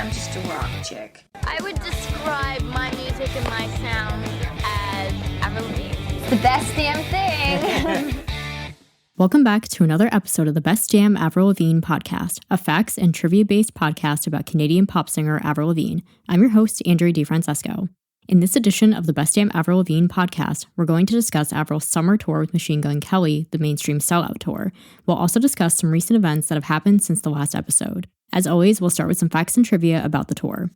I'm just a rock chick. I would describe my music and my sound as Avril. It's the best damn thing. Welcome back to another episode of the Best Damn Avril Lavigne podcast, a facts and trivia-based podcast about Canadian pop singer Avril Lavigne. I'm your host, Andrea DeFrancesco. In this edition of the Best Damn Avril Lavigne podcast, we're going to discuss Avril's summer tour with Machine Gun Kelly, the mainstream Sellout tour. We'll also discuss some recent events that have happened since the last episode. As always, we'll start with some facts and trivia about the tour.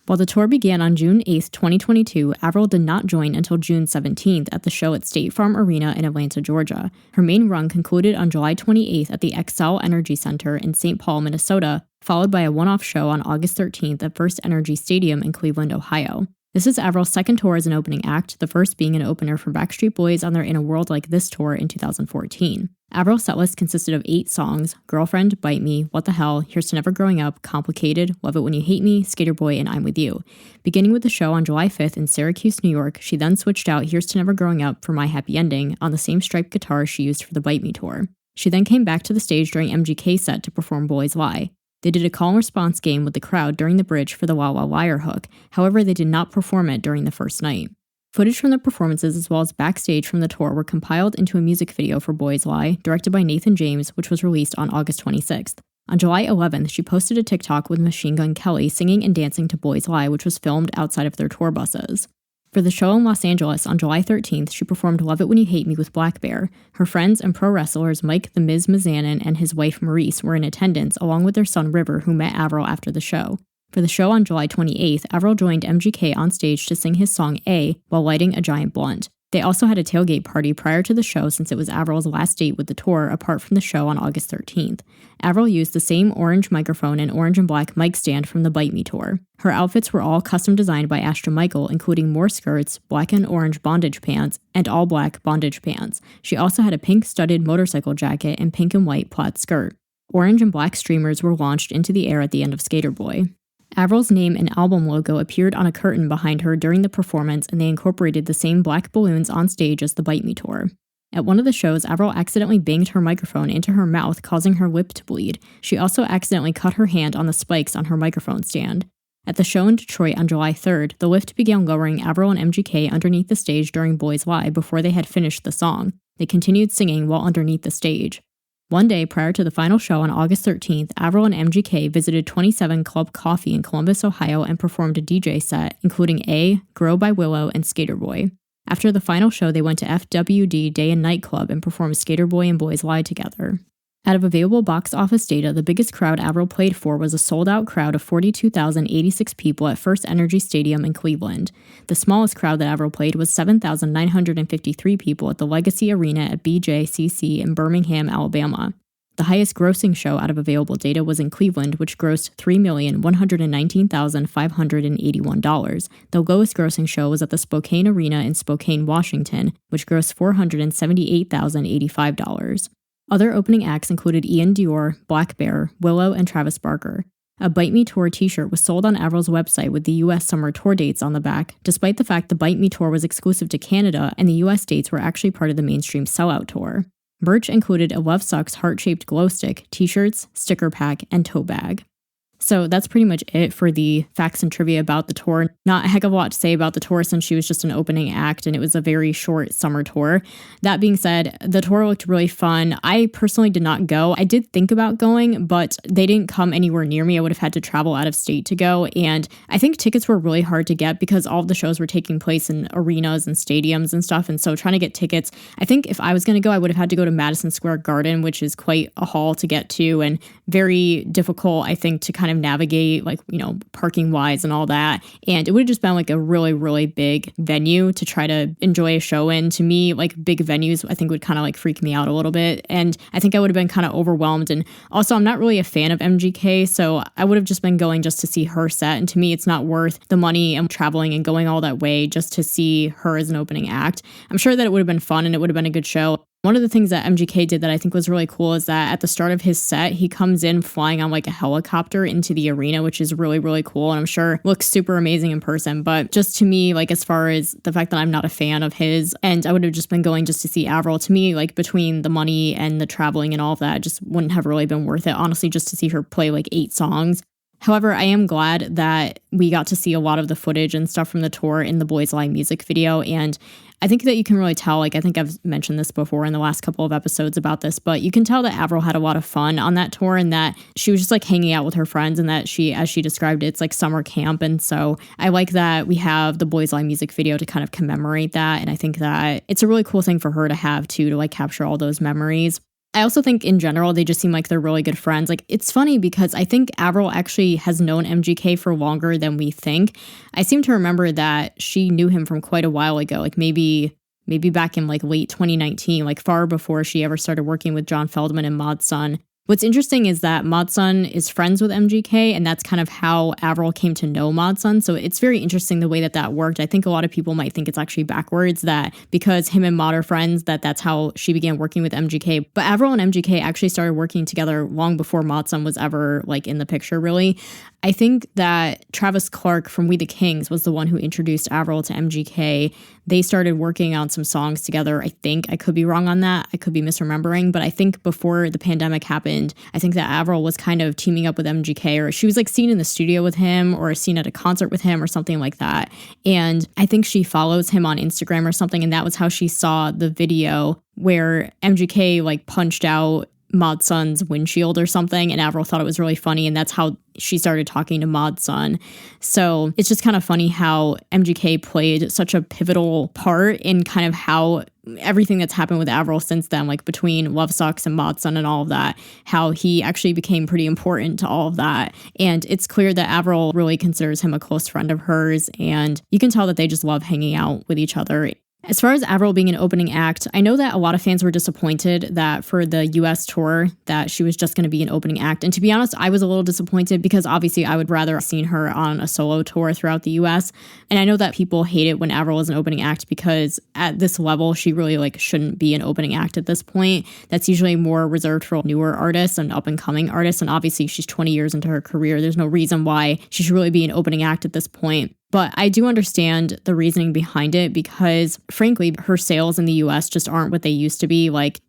While the tour began on June 8, 2022, Avril did not join until June 17th at the show at State Farm Arena in Atlanta, Georgia. Her main run concluded on July 28th at the Xcel Energy Center in St. Paul, Minnesota, followed by a one-off show on August 13th at First Energy Stadium in Cleveland, Ohio. This is Avril's second tour as an opening act, the first being an opener for Backstreet Boys on their In a World Like This tour in 2014. Avril's setlist consisted of 8 songs: Girlfriend, Bite Me, What the Hell, Here's to Never Growing Up, Complicated, Love It When You Hate Me, Skater Boy, and I'm With You. Beginning with the show on July 5th in Syracuse, New York, she then switched out Here's to Never Growing Up for My Happy Ending on the same striped guitar she used for the Bite Me tour. She then came back to the stage during MGK's set to perform Boys Lie. They did a call and response game with the crowd during the bridge for the Wow Wow Liar hook, however they did not perform it during the first night. Footage from the performances as well as backstage from the tour were compiled into a music video for Boys Lie, directed by Nathan James, which was released on August 26th. On July 11th, she posted a TikTok with Machine Gun Kelly singing and dancing to Boys Lie, which was filmed outside of their tour buses. For the show in Los Angeles on July 13th, she performed Love It When You Hate Me with Black Bear. Her friends and pro wrestlers Mike the Miz Mizanin and his wife Maurice were in attendance, along with their son River, who met Avril after the show. For the show on July 28th, Avril joined MGK on stage to sing his song A while lighting a giant blunt. They also had a tailgate party prior to the show since it was Avril's last date with the tour apart from the show on August 13th. Avril used the same orange microphone and orange and black mic stand from the Bite Me tour. Her outfits were all custom designed by Ashton Michael, including more skirts, black and orange bondage pants, and all black bondage pants. She also had a pink studded motorcycle jacket and pink and white plaid skirt. Orange and black streamers were launched into the air at the end of Skater Boy. Avril's name and album logo appeared on a curtain behind her during the performance, and they incorporated the same black balloons on stage as the Bite Me tour. At one of the shows, Avril accidentally banged her microphone into her mouth, causing her lip to bleed. She also accidentally cut her hand on the spikes on her microphone stand. At the show in Detroit on July 3rd, the lift began lowering Avril and MGK underneath the stage during Boys Lie before they had finished the song. They continued singing while underneath the stage. One day prior to the final show on August 13th, Avril and MGK visited 27 Club Coffee in Columbus, Ohio and performed a DJ set, including A, Grow by Willow, and Skater Boy. After the final show, they went to FWD Day and Night Club and performed Skater Boy and Boys Lie together. Out of available box office data, the biggest crowd Avril played for was a sold-out crowd of 42,086 people at First Energy Stadium in Cleveland. The smallest crowd that Avril played was 7,953 people at the Legacy Arena at BJCC in Birmingham, Alabama. The highest grossing show out of available data was in Cleveland, which grossed $3,119,581. The lowest grossing show was at the Spokane Arena in Spokane, Washington, which grossed $478,085. Other opening acts included Ian Dior, Black Bear, Willow, and Travis Barker. A Bite Me Tour t-shirt was sold on Avril's website with the U.S. summer tour dates on the back, despite the fact the Bite Me Tour was exclusive to Canada and the U.S. dates were actually part of the mainstream Sellout tour. Merch included a Love Sux heart-shaped glow stick, t-shirts, sticker pack, and tote bag. So that's pretty much it for the facts and trivia about the tour. Not a heck of a lot to say about the tour since she was just an opening act and it was a very short summer tour. That being said, the tour looked really fun. I personally did not go. I did think about going, but they didn't come anywhere near me. I would have had to travel out of state to go. And I think tickets were really hard to get because all of the shows were taking place in arenas and stadiums and stuff. And so trying to get tickets, I think if I was going to go, I would have had to go to Madison Square Garden, which is quite a haul to get to and very difficult, I think, to kind of navigate, like, you know, parking wise and all that. And it would have just been like a really, really big venue to try to enjoy a show in. To me, like big venues, I think would kind of like freak me out a little bit. And I think I would have been kind of overwhelmed. And also, I'm not really a fan of MGK, so I would have just been going just to see her set. And to me, it's not worth the money and traveling and going all that way just to see her as an opening act. I'm sure that it would have been fun and it would have been a good show. One of the things that MGK did that I think was really cool is that at the start of his set, he comes in flying on like a helicopter into the arena, which is really, really cool. And I'm sure looks super amazing in person. But just to me, like as far as the fact that I'm not a fan of his and I would have just been going just to see Avril, to me, like between the money and the traveling and all of that, just wouldn't have really been worth it. Honestly, just to see her play like 8 songs. However, I am glad that we got to see a lot of the footage and stuff from the tour in the Boys Lie music video. And I think that you can really tell, like, I think I've mentioned this before in the last couple of episodes about this, but you can tell that Avril had a lot of fun on that tour and that she was just like hanging out with her friends and that she, as she described it, it's like summer camp. And so I like that we have the Boys Lie music video to kind of commemorate that. And I think that it's a really cool thing for her to have too, to like capture all those memories. I also think in general, they just seem like they're really good friends. Like, it's funny because I think Avril actually has known MGK for longer than we think. I seem to remember that she knew him from quite a while ago, like maybe back in like late 2019, like far before she ever started working with John Feldman and Mod Sun. What's interesting is that Mod Sun is friends with MGK, and that's kind of how Avril came to know Mod Sun. So it's very interesting the way that worked. I think a lot of people might think it's actually backwards, that because him and Mod are friends, that's how she began working with MGK. But Avril and MGK actually started working together long before Mod Sun was ever like in the picture, really. I think that Travis Clark from We the Kings was the one who introduced Avril to MGK. They started working on some songs together, I think. I could be wrong on that. I could be misremembering. But I think before the pandemic happened, I think that Avril was kind of teaming up with MGK, or she was like seen in the studio with him or seen at a concert with him or something like that. And I think she follows him on Instagram or something. And that was how she saw the video where MGK like punched out Mod Sun's windshield or something, and Avril thought it was really funny, and that's how she started talking to Mod Sun. So it's just kind of funny how MGK played such a pivotal part in kind of how everything that's happened with Avril since then, like between Love Sux and Mod Sun and all of that, how he actually became pretty important to all of that. And it's clear that Avril really considers him a close friend of hers, and you can tell that they just love hanging out with each other. As far as Avril being an opening act, I know that a lot of fans were disappointed that for the US tour that she was just going to be an opening act. And to be honest, I was a little disappointed because obviously I would rather have seen her on a solo tour throughout the US. And I know that people hate it when Avril is an opening act because at this level, she really like shouldn't be an opening act at this point. That's usually more reserved for newer artists and up and coming artists. And obviously she's 20 years into her career. There's no reason why she should really be an opening act at this point. But I do understand the reasoning behind it because, frankly, her sales in the US just aren't what they used to be. Like,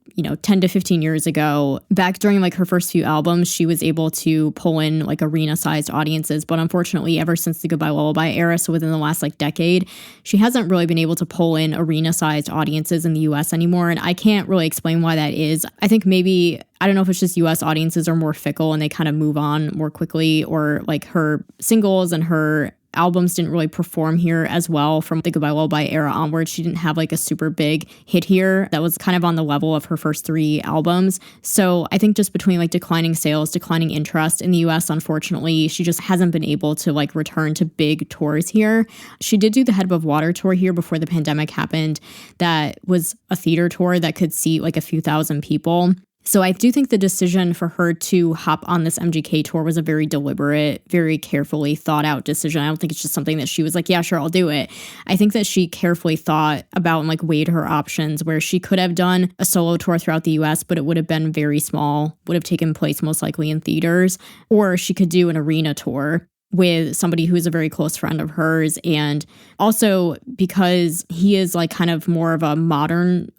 10 to 15 years ago, back during like her first few albums, she was able to pull in like arena-sized audiences. But unfortunately, ever since the Goodbye Lullaby era, so within the last like decade, she hasn't really been able to pull in arena-sized audiences in the US anymore. And I can't really explain why that is. I think maybe, I don't know if it's just US audiences are more fickle and they kind of move on more quickly, or like her singles and her albums didn't really perform here as well from the Goodbye Lullaby era onward. She didn't have like a super big hit here that was kind of on the level of her first 3 albums. So I think just between like declining sales, declining interest in the US, unfortunately, she just hasn't been able to like return to big tours here. She did do the Head Above Water tour here before the pandemic happened. That was a theater tour that could seat like a few thousand people. So I do think the decision for her to hop on this MGK tour was a very deliberate, very carefully thought out decision. I don't think it's just something that she was like, yeah, sure, I'll do it. I think that she carefully thought about and like weighed her options, where she could have done a solo tour throughout the US, but it would have been very small, would have taken place most likely in theaters, or she could do an arena tour with somebody who is a very close friend of hers. And also because he is like kind of more of a modern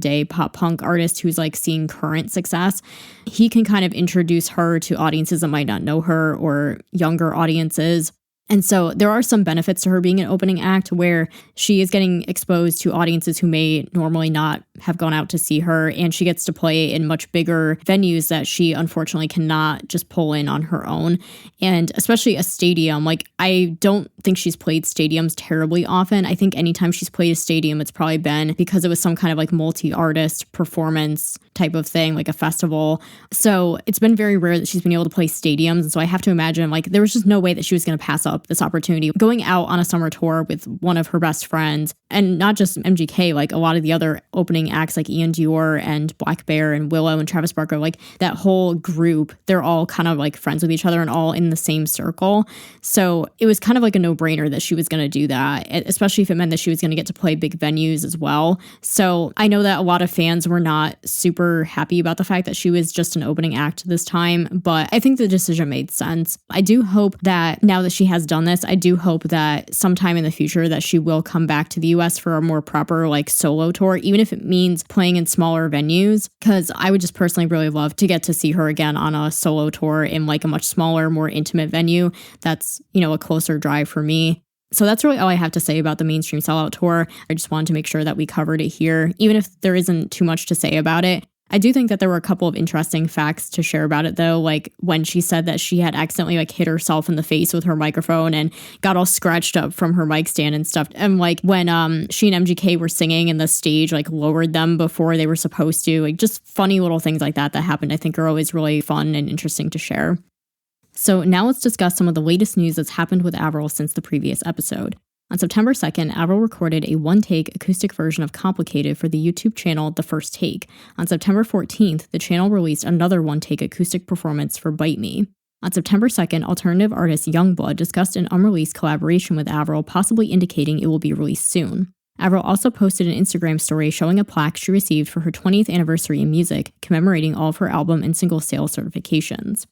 day pop punk artist who's like seeing current success, he can kind of introduce her to audiences that might not know her or younger audiences. And so there are some benefits to her being an opening act where she is getting exposed to audiences who may normally not have gone out to see her, and she gets to play in much bigger venues that she unfortunately cannot just pull in on her own. And especially a stadium, like I don't think she's played stadiums terribly often. I think anytime she's played a stadium, it's probably been because it was some kind of like multi-artist performance type of thing, like a festival. So it's been very rare that she's been able to play stadiums. And so I have to imagine like there was just no way that she was going to pass up this opportunity. Going out on a summer tour with one of her best friends, and not just MGK, like a lot of the other opening acts like Ian Dior and Black Bear and Willow and Travis Barker, like that whole group, they're all kind of like friends with each other and all in the same circle. So it was kind of like a no-brainer that she was going to do that, especially if it meant that she was going to get to play big venues as well. So I know that a lot of fans were not super super happy about the fact that she was just an opening act this time, but I think the decision made sense. I do hope that now that she has done this, I do hope that sometime in the future that she will come back to the US for a more proper like solo tour, even if it means playing in smaller venues, because I would just personally really love to get to see her again on a solo tour in like a much smaller, more intimate venue. That's, a closer drive for me. So that's really all I have to say about the mainstream Sellout tour. I just wanted to make sure that we covered it here, even if there isn't too much to say about it. I do think that there were a couple of interesting facts to share about it, though, like when she said that she had accidentally like hit herself in the face with her microphone and got all scratched up from her mic stand and stuff. And like when she and MGK were singing and the stage like lowered them before they were supposed to, like just funny little things like that happened, I think are always really fun and interesting to share. So now let's discuss some of the latest news that's happened with Avril since the previous episode. On September 2nd, Avril recorded a one-take acoustic version of Complicated for the YouTube channel The First Take. On September 14th, the channel released another one-take acoustic performance for Bite Me. On September 2nd, alternative artist Youngblood discussed an unreleased collaboration with Avril, possibly indicating it will be released soon. Avril also posted an Instagram story showing a plaque she received for her 20th anniversary in music, commemorating all of her album and single sales certifications.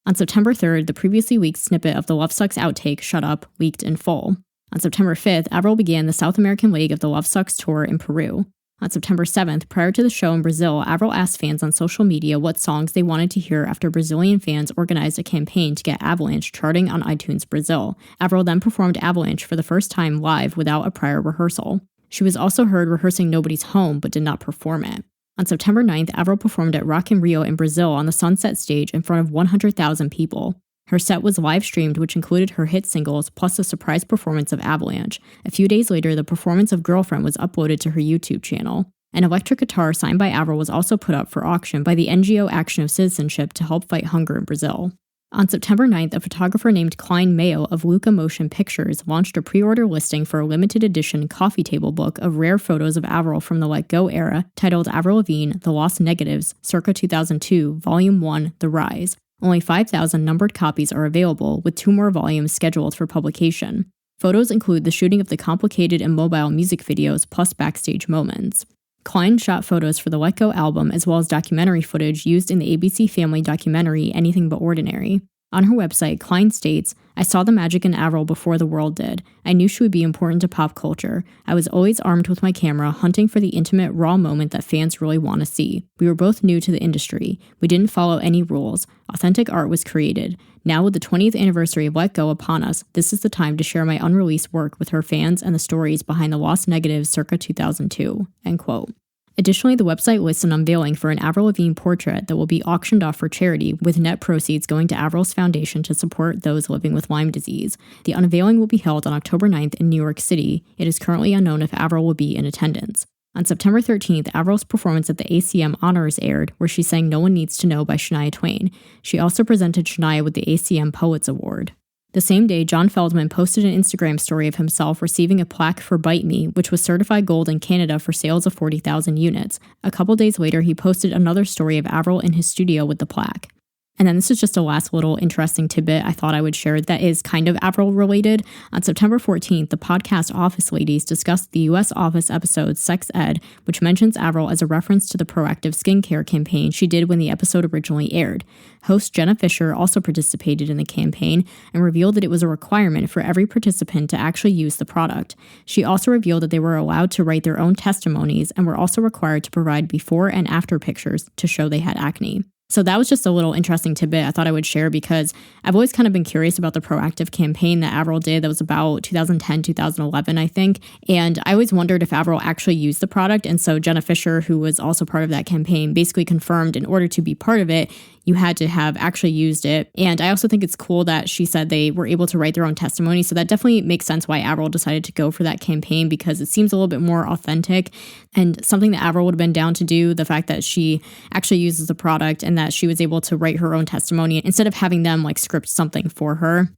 On September 3rd, the previously leaked snippet of the Love Sux outtake, Shut Up, leaked in full. On September 5th, Avril began the South American leg of the Love Sux tour in Peru. On September 7th, prior to the show in Brazil, Avril asked fans on social media what songs they wanted to hear after Brazilian fans organized a campaign to get Avalanche charting on iTunes Brazil. Avril then performed Avalanche for the first time live without a prior rehearsal. She was also heard rehearsing Nobody's Home but did not perform it. On September 9th, Avril performed at Rock in Rio in Brazil on the Sunset stage in front of 100,000 people. Her set was live-streamed, which included her hit singles, plus a surprise performance of Avalanche. A few days later, the performance of Girlfriend was uploaded to her YouTube channel. An electric guitar signed by Avril was also put up for auction by the NGO Action of Citizenship to help fight hunger in Brazil. On September 9th, a photographer named Klein Mayo of Luca Motion Pictures launched a pre-order listing for a limited edition coffee table book of rare photos of Avril from the Let Go era, titled Avril Lavigne, The Lost Negatives, circa 2002, Volume 1, The Rise. Only 5,000 numbered copies are available, with 2 more volumes scheduled for publication. Photos include the shooting of the complicated and mobile music videos, plus backstage moments. Klein shot photos for the Let Go album as well as documentary footage used in the ABC Family documentary Anything But Ordinary. On her website, Klein states, "I saw the magic in Avril before the world did. I knew she would be important to pop culture. I was always armed with my camera, hunting for the intimate, raw moment that fans really want to see. We were both new to the industry. We didn't follow any rules. Authentic art was created. Now with the 20th anniversary of Let Go upon us, this is the time to share my unreleased work with her fans and the stories behind the Lost Negatives circa 2002, end quote. Additionally, the website lists an unveiling for an Avril Lavigne portrait that will be auctioned off for charity, with net proceeds going to Avril's foundation to support those living with Lyme disease. The unveiling will be held on October 9th in New York City. It is currently unknown if Avril will be in attendance. On September 13th, Avril's performance at the ACM Honors aired, where she sang No One Needs to Know by Shania Twain. She also presented Shania with the ACM Poets Award. The same day, John Feldman posted an Instagram story of himself receiving a plaque for Bite Me, which was certified gold in Canada for sales of 40,000 units. A couple days later, he posted another story of Avril in his studio with the plaque. And then this is just a last little interesting tidbit I thought I would share that is kind of Avril related. On September 14th, the podcast Office Ladies discussed the U.S. Office episode Sex Ed, which mentions Avril as a reference to the proactive skincare campaign she did when the episode originally aired. Host Jenna Fisher also participated in the campaign and revealed that it was a requirement for every participant to actually use the product. She also revealed that they were allowed to write their own testimonies and were also required to provide before and after pictures to show they had acne. So that was just a little interesting tidbit I thought I would share because I've always kind of been curious about the proactive campaign that Avril did that was about 2010, 2011, I think. And I always wondered if Avril actually used the product. And so Jenna Fisher, who was also part of that campaign, basically confirmed in order to be part of it, you had to have actually used it. And I also think it's cool that she said they were able to write their own testimony. So that definitely makes sense why Avril decided to go for that campaign because it seems a little bit more authentic and something that Avril would have been down to do, the fact that she actually uses the product and that she was able to write her own testimony instead of having them like script something for her.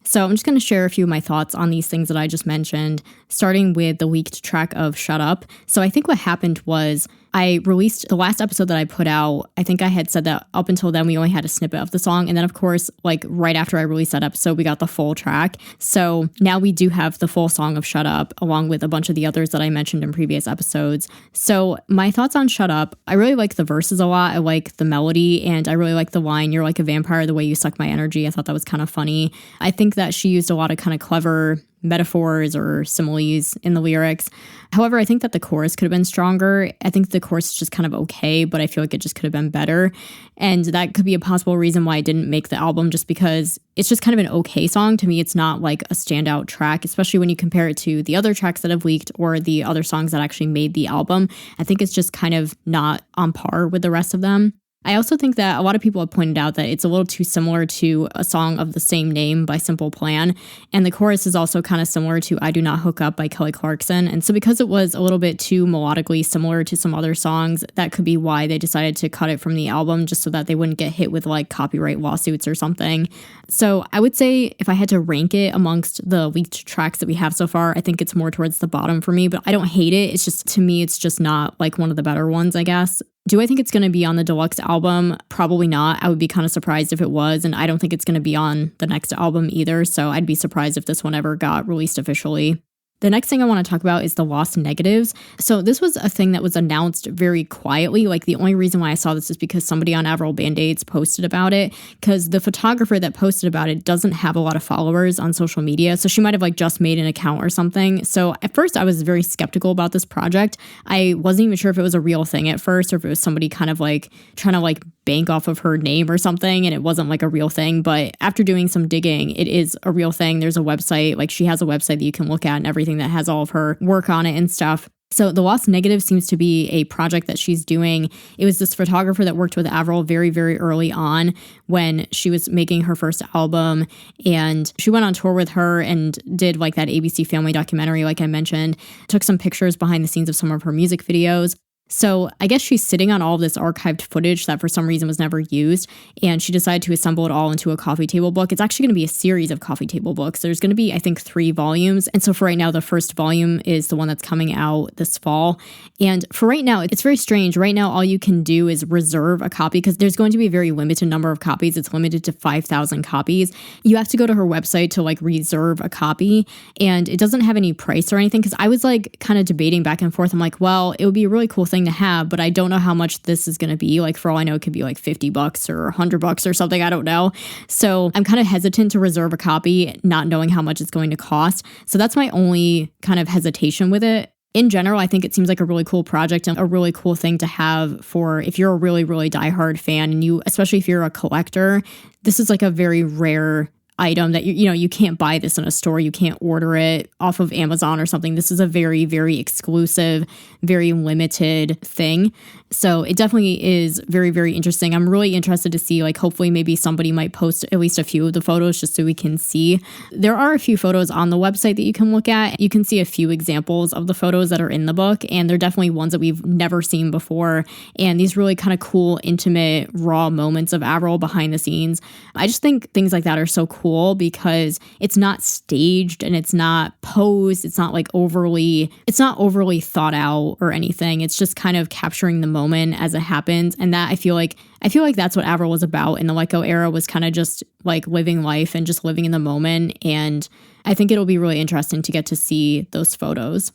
So I'm just going to share a few of my thoughts on these things that I just mentioned, starting with the leaked track of Shut Up. So I think what happened was I released the last episode that I put out. I think I had said that up until then, we only had a snippet of the song. And then, of course, like right after I released that episode, we got the full track. So now we do have the full song of Shut Up, along with a bunch of the others that I mentioned in previous episodes. So my thoughts on Shut Up, I really like the verses a lot. I like the melody, and I really like the line, "You're like a vampire, the way you suck my energy." I thought that was kind of funny. I think that she used a lot of kind of clever metaphors or similes in the lyrics. However, I think that the chorus could have been stronger. I think the chorus is just kind of okay, but I feel like it just could have been better. And that could be a possible reason why I didn't make the album, just because it's just kind of an okay song. To me, it's not like a standout track, especially when you compare it to the other tracks that have leaked or the other songs that actually made the album. I think it's just kind of not on par with the rest of them. I also think that a lot of people have pointed out that it's a little too similar to a song of the same name by Simple Plan. And the chorus is also kind of similar to I Do Not Hook Up by Kelly Clarkson. And so because it was a little bit too melodically similar to some other songs, that could be why they decided to cut it from the album, just so that they wouldn't get hit with like copyright lawsuits or something. So I would say if I had to rank it amongst the leaked tracks that we have so far, I think it's more towards the bottom for me, but I don't hate it. It's just, to me, it's just not like one of the better ones, I guess. Do I think it's going to be on the deluxe album? Probably not. I would be kind of surprised if it was, and I don't think it's going to be on the next album either, so I'd be surprised if this one ever got released officially. The next thing I want to talk about is the Lost Negatives. So this was a thing that was announced very quietly. Like the only reason why I saw this is because somebody on Avril Band-Aids posted about it, because the photographer that posted about it doesn't have a lot of followers on social media. So she might have like just made an account or something. So at first I was very skeptical about this project. I wasn't even sure if it was a real thing at first, or if it was somebody kind of like trying to like bank off of her name or something, and it wasn't like a real thing. But after doing some digging, it is a real thing. There's a website, like she has a website that you can look at and everything that has all of her work on it and stuff. So the Lost Negative seems to be a project that she's doing. It was this photographer that worked with Avril very, very early on when she was making her first album. And she went on tour with her and did like that ABC Family documentary, like I mentioned, took some pictures behind the scenes of some of her music videos. So I guess she's sitting on all of this archived footage that for some reason was never used, and she decided to assemble it all into a coffee table book. It's actually going to be a series of coffee table books. There's going to be, I think, 3 volumes. And so for right now, the first volume is the one that's coming out this fall. And for right now, it's very strange. Right now, all you can do is reserve a copy, because there's going to be a very limited number of copies. It's limited to 5,000 copies. You have to go to her website to like reserve a copy, and it doesn't have any price or anything, because I was like kind of debating back and forth. I'm like, well, it would be a really cool thing to have, but I don't know how much this is going to be. Like for all I know, it could be like $50 or $100 or something. I don't know. So I'm kind of hesitant to reserve a copy, not knowing how much it's going to cost. So that's my only kind of hesitation with it. In general, I think it seems like a really cool project and a really cool thing to have for if you're a really, really diehard fan, and you, especially if you're a collector, this is like a very rare item that you can't buy this in a store. You can't order it off of Amazon or something. This is a very, very exclusive, very limited thing. So it definitely is very, very interesting. I'm really interested to see, like, hopefully maybe somebody might post at least a few of the photos just so we can see. There are a few photos on the website that you can look at. You can see a few examples of the photos that are in the book, and they're definitely ones that we've never seen before. And these really kind of cool, intimate, raw moments of Avril behind the scenes. I just think things like that are so cool because it's not staged and it's not posed. It's not overly thought out or anything. It's just kind of capturing the moment as it happens. And that I feel like that's what Avril was about in the Let Go era, was kind of just like living life and just living in the moment. And I think it'll be really interesting to get to see those photos.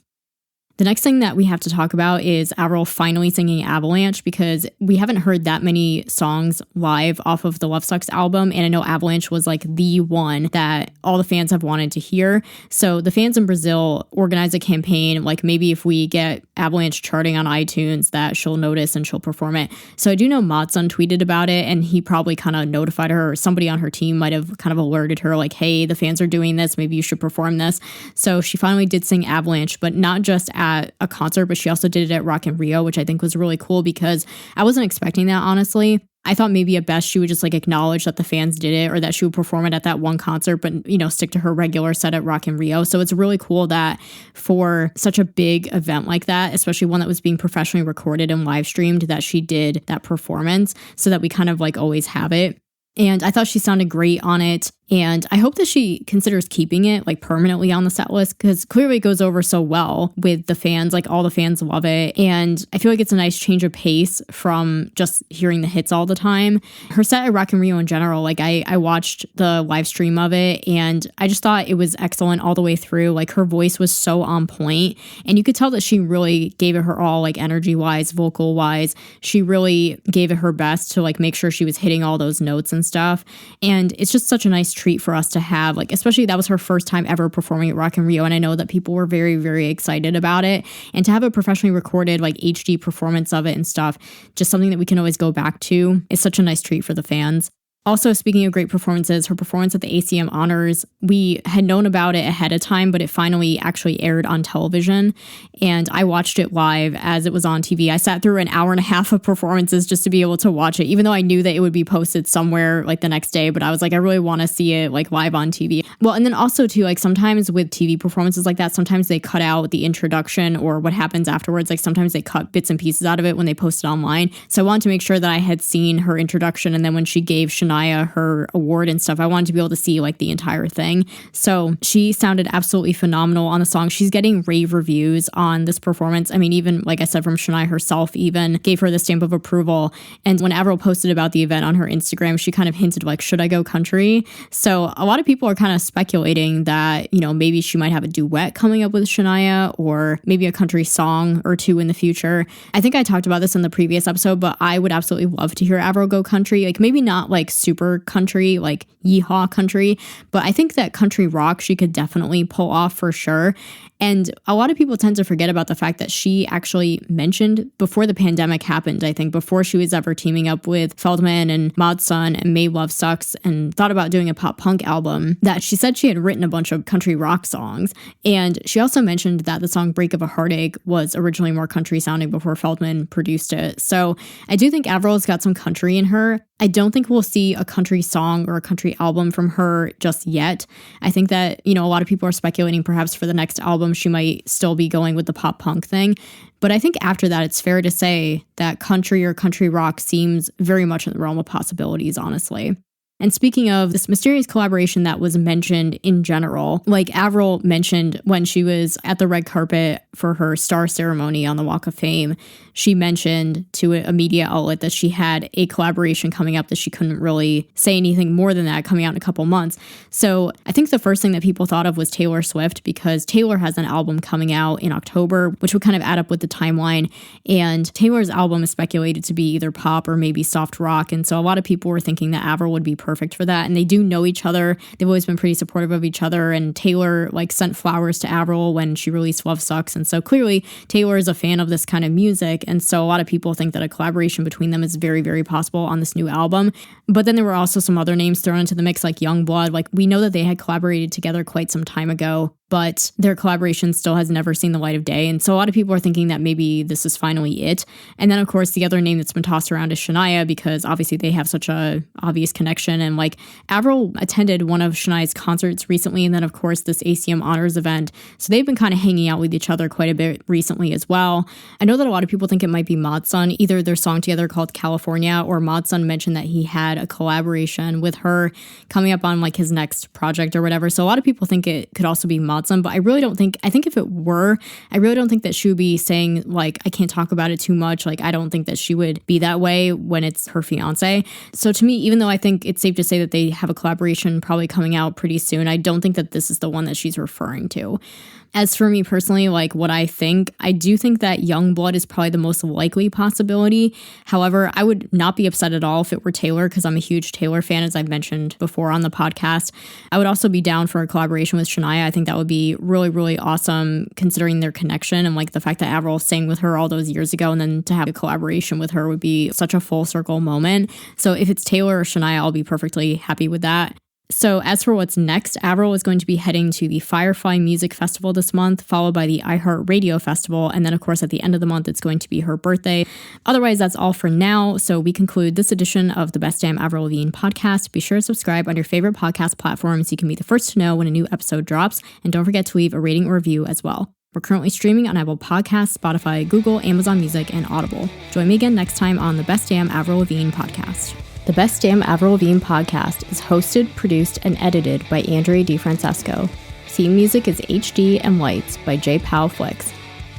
The next thing that we have to talk about is Avril finally singing Avalanche, because we haven't heard that many songs live off of the Love Sux album. And I know Avalanche was like the one that all the fans have wanted to hear. So the fans in Brazil organized a campaign, like maybe if we get Avalanche charting on iTunes, that she'll notice and she'll perform it. So I do know Matson tweeted about it, and he probably kind of notified her, or somebody on her team might have kind of alerted her like, hey, the fans are doing this, maybe you should perform this. So she finally did sing Avalanche, but not just at a concert, but she also did it at Rock in Rio, which I think was really cool because I wasn't expecting that, honestly. I thought maybe at best she would just like acknowledge that the fans did it, or that she would perform it at that one concert, but stick to her regular set at Rock in Rio. So it's really cool that for such a big event like that, especially one that was being professionally recorded and live streamed, that she did that performance so that we kind of like always have it. And I thought she sounded great on it. And I hope that she considers keeping it like permanently on the set list, because clearly it goes over so well with the fans. Like all the fans love it. And I feel like it's a nice change of pace from just hearing the hits all the time. Her set at Rock in Rio in general, like I watched the live stream of it and I just thought it was excellent all the way through. Like her voice was so on point, and you could tell that she really gave it her all, like energy wise, vocal wise. She really gave it her best to like make sure she was hitting all those notes and stuff. And it's just such a nice treat for us to have, like, especially that was her first time ever performing at Rock in Rio. And I know that people were very, very excited about it. And to have a professionally recorded, like HD performance of it and stuff, just something that we can always go back to, is such a nice treat for the fans. Also, speaking of great performances, her performance at the ACM Honors, we had known about it ahead of time, but it finally actually aired on television. And I watched it live as it was on TV. I sat through an hour and a half of performances just to be able to watch it, even though I knew that it would be posted somewhere like the next day. But I was like, I really want to see it like live on TV. Well, and then also too, like sometimes with TV performances like that, sometimes they cut out the introduction or what happens afterwards. Like sometimes they cut bits and pieces out of it when they post it online. So I wanted to make sure that I had seen her introduction. And then when she gave Shania her award and stuff, I wanted to be able to see like the entire thing. So she sounded absolutely phenomenal on the song. She's getting rave reviews on this performance. I mean, even like I said, from Shania herself even gave her the stamp of approval. And when Avril posted about the event on her Instagram, she kind of hinted like, should I go country? So a lot of people are kind of speculating that, you know, maybe she might have a duet coming up with Shania, or maybe a country song or two in the future. I think I talked about this in the previous episode, but I would absolutely love to hear Avril go country. Like maybe not like super country, like yeehaw country, but I think that country rock she could definitely pull off for sure. And a lot of people tend to forget about the fact that she actually mentioned before the pandemic happened, I think before she was ever teaming up with Feldman and Mod Sun and made Love Sux and thought about doing a pop punk album, that she said she had written a bunch of country rock songs. And she also mentioned that the song Break of a Heartache was originally more country sounding before Feldman produced it. So I do think Avril's got some country in her. I don't think we'll see a country song or a country album from her just yet. I think that, you know, a lot of people are speculating perhaps for the next album she might still be going with the pop punk thing. But I think after that, it's fair to say that country or country rock seems very much in the realm of possibilities, honestly. And speaking of this mysterious collaboration that was mentioned in general, like Avril mentioned when she was at the red carpet for her star ceremony on the Walk of Fame, she mentioned to a media outlet that she had a collaboration coming up, that she couldn't really say anything more than that coming out in a couple months. So I think the first thing that people thought of was Taylor Swift, because Taylor has an album coming out in October, which would kind of add up with the timeline. And Taylor's album is speculated to be either pop or maybe soft rock. And so a lot of people were thinking that Avril would be perfect for that. And they do know each other. They've always been pretty supportive of each other. And Taylor like sent flowers to Avril when she released Love Sux. And so clearly Taylor is a fan of this kind of music. And so a lot of people think that a collaboration between them is very, very possible on this new album. But then there were also some other names thrown into the mix, like Youngblood. Like we know that they had collaborated together quite some time ago, but their collaboration still has never seen the light of day. And so a lot of people are thinking that maybe this is finally it. And then, of course, the other name that's been tossed around is Shania, because obviously they have such a obvious connection. And like Avril attended one of Shania's concerts recently, and then, of course, this ACM Honors event. So they've been kind of hanging out with each other quite a bit recently as well. I know that a lot of people think it might be Mod Sun, either their song together called California, or Mod Sun mentioned that he had a collaboration with her coming up on like his next project or whatever. So a lot of people think it could also be Mod Sun, but I really don't think, I think if it were, I really don't think that she would be saying like, I can't talk about it too much. Like, I don't think that she would be that way when it's her fiance. So to me, even though I think it's safe to say that they have a collaboration probably coming out pretty soon, I don't think that this is the one that she's referring to. As for me personally, like what I think, I do think that Youngblood is probably the most likely possibility. However, I would not be upset at all if it were Taylor, because I'm a huge Taylor fan, as I've mentioned before on the podcast. I would also be down for a collaboration with Shania. I think that would be really, really awesome considering their connection, and like the fact that Avril sang with her all those years ago, and then to have a collaboration with her would be such a full circle moment. So if it's Taylor or Shania, I'll be perfectly happy with that. So as for what's next, Avril is going to be heading to the Firefly Music Festival this month, followed by the iHeartRadio Festival. And then, of course, at the end of the month, it's going to be her birthday. Otherwise, that's all for now. So we conclude this edition of the Best Damn Avril Lavigne podcast. Be sure to subscribe on your favorite podcast platform so you can be the first to know when a new episode drops. And don't forget to leave a rating or review as well. We're currently streaming on Apple Podcasts, Spotify, Google, Amazon Music, and Audible. Join me again next time on the Best Damn Avril Lavigne podcast. The Best Damn Avril Lavigne podcast is hosted, produced, and edited by Andrea DiFrancesco. Theme music is HD and Lights by J. Powell Flicks.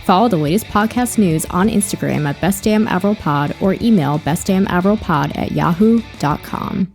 Follow the latest podcast news on Instagram at bestdamnavrilpod or email bestdamnavrilpod@yahoo.com.